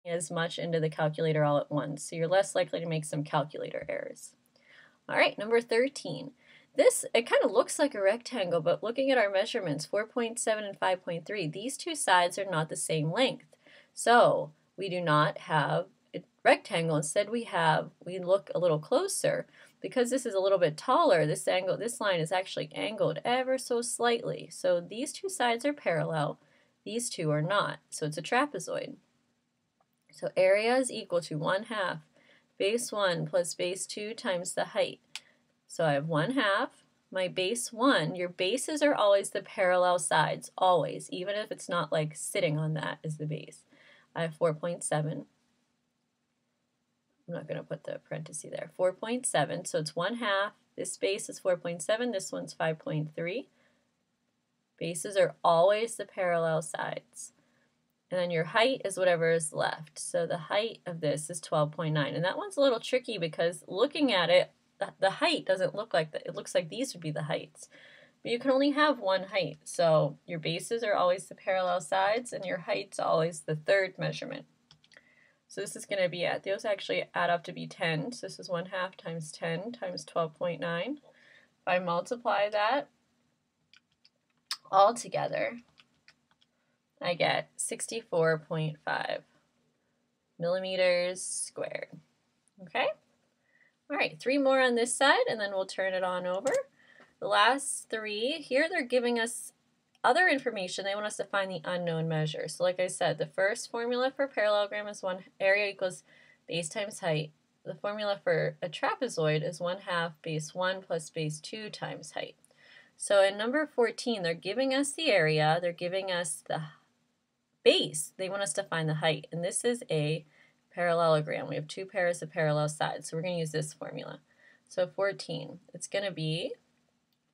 as much into the calculator all at once, so you're less likely to make some calculator errors. All right, number 13. This, it kind of looks like a rectangle, but looking at our measurements, 4.7 and 5.3, these two sides are not the same length. So we do not have a rectangle. Instead, we look a little closer. Because this is a little bit taller, this line is actually angled ever so slightly. So these two sides are parallel, these two are not. So it's a trapezoid. So area is equal to 1/2 base 1 plus base 2 times the height. So I have 1/2. My base 1, your bases are always the parallel sides, always, even if it's not like sitting on that as the base. I have 4.7. I'm not going to put the parenthesis there. 4.7, so it's 1/2. This base is 4.7, this one's 5.3. Bases are always the parallel sides. And then your height is whatever is left. So the height of this is 12.9. And that one's a little tricky because looking at it, the height doesn't look like that. It looks like these would be the heights. But you can only have one height. So your bases are always the parallel sides and your height's always the third measurement. So this is going to be those actually add up to be 10. So this is 1/2 times 10 times 12.9. If I multiply that all together, I get 64.5 millimeters squared. Okay? All right, 3 more on this side, and then we'll turn it on over. The last 3, here they're giving us other information. They want us to find the unknown measure. So like I said, the first formula for parallelogram is area equals base times height. The formula for a trapezoid is 1/2 base 1 plus base 2 times height. So in number 14, they're giving us the area, they're giving us the base, they want us to find the height, and this is a parallelogram. We have 2 pairs of parallel sides, so we're going to use this formula. So 14, it's going to be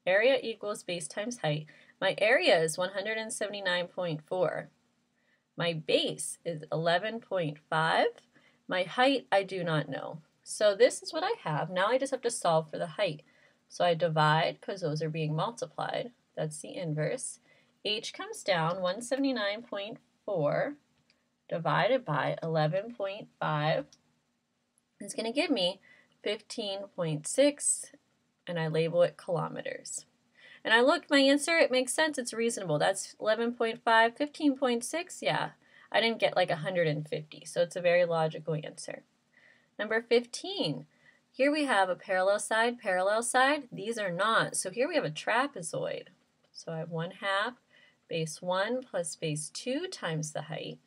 area equals base times height. My area is 179.4. My base is 11.5. My height, I do not know. So this is what I have. Now I just have to solve for the height. So I divide, because those are being multiplied. That's the inverse. H comes down, 179.4 divided by 11.5 is going to give me 15.6, and I label it kilometers. And I look, my answer, it makes sense, it's reasonable. That's 11.5, 15.6, yeah. I didn't get like 150, so it's a very logical answer. Number 15, here we have a parallel side. These are not. So here we have a trapezoid. So I have 1/2 base 1 plus base 2 times the height.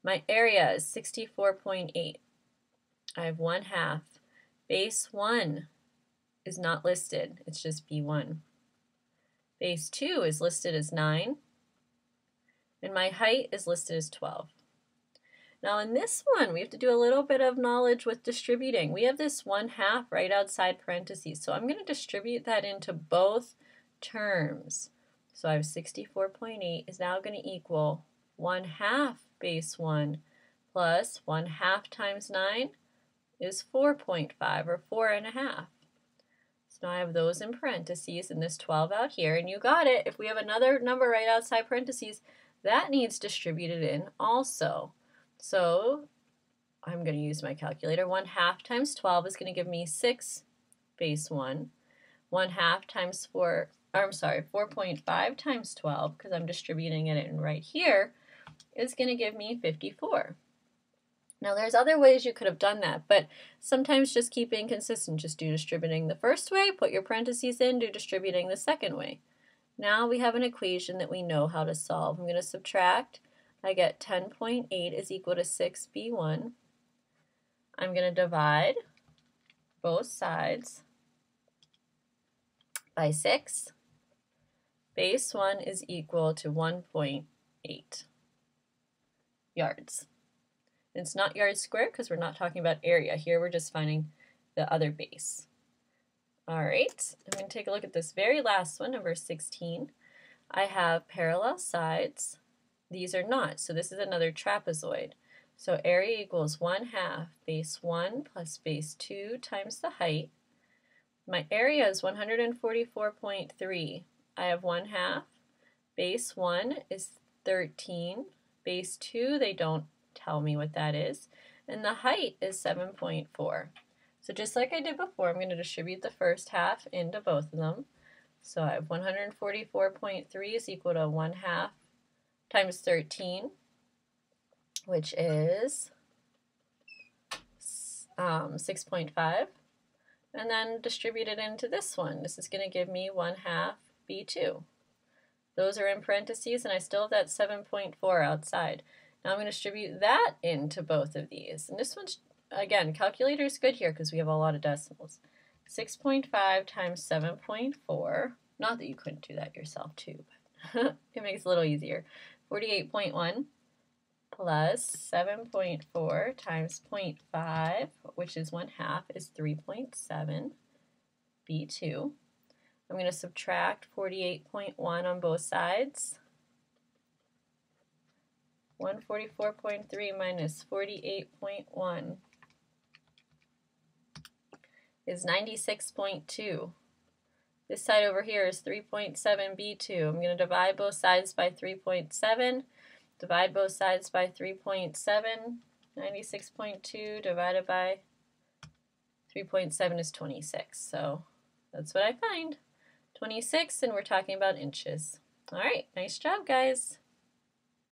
My area is 64.8. I have 1/2. Base 1 is not listed, it's just B1. Base 2 is listed as 9, and my height is listed as 12. Now in this one, we have to do a little bit of knowledge with distributing. We have this 1/2 right outside parentheses, so I'm going to distribute that into both terms. So I have 64.8 is now going to equal 1/2 base 1 plus 1/2 times 9 is 4.5, or 4.5. So now I have those in parentheses and this 12 out here, and you got it. If we have another number right outside parentheses, that needs distributed in also. So I'm going to use my calculator. 1/2 times 12 is going to give me 6 base 1. 1/2 times 4.5 times 12, because I'm distributing it in right here, is going to give me 54. Now there's other ways you could have done that, but sometimes just keep being consistent. Just do distributing the first way, put your parentheses in, do distributing the second way. Now we have an equation that we know how to solve. I'm going to subtract. I get 10.8 is equal to 6b1. I'm going to divide both sides by 6. Base 1 is equal to 1.8 yards. It's not yards squared because we're not talking about area. Here we're just finding the other base. All right, I'm going to take a look at this very last one, number 16. I have parallel sides. These are not, so this is another trapezoid. So area equals 1/2 base 1 plus base 2 times the height. My area is 144.3. I have 1/2. Base 1 is 13. Base 2, they don't tell me what that is. And the height is 7.4. So just like I did before, I'm going to distribute the first half into both of them. So I have 144.3 is equal to 1/2 times 13, which is 6.5. And then distribute it into this one. This is going to give me 1/2 B2. Those are in parentheses, and I still have that 7.4 outside. Now I'm going to distribute that into both of these. And this one's, again, calculator is good here because we have a lot of decimals. 6.5 times 7.4, not that you couldn't do that yourself too, but it makes it a little easier. 48.1 plus 7.4 times 0.5, which is 1/2, is 3.7 B2. I'm going to subtract 48.1 on both sides. 144.3 minus 48.1 is 96.2. This side over here is 3.7 B2. I'm going to divide both sides by 3.7. Divide both sides by 3.7. 96.2 divided by 3.7 is 26. So that's what I find. 26, and we're talking about inches. All right, nice job, guys.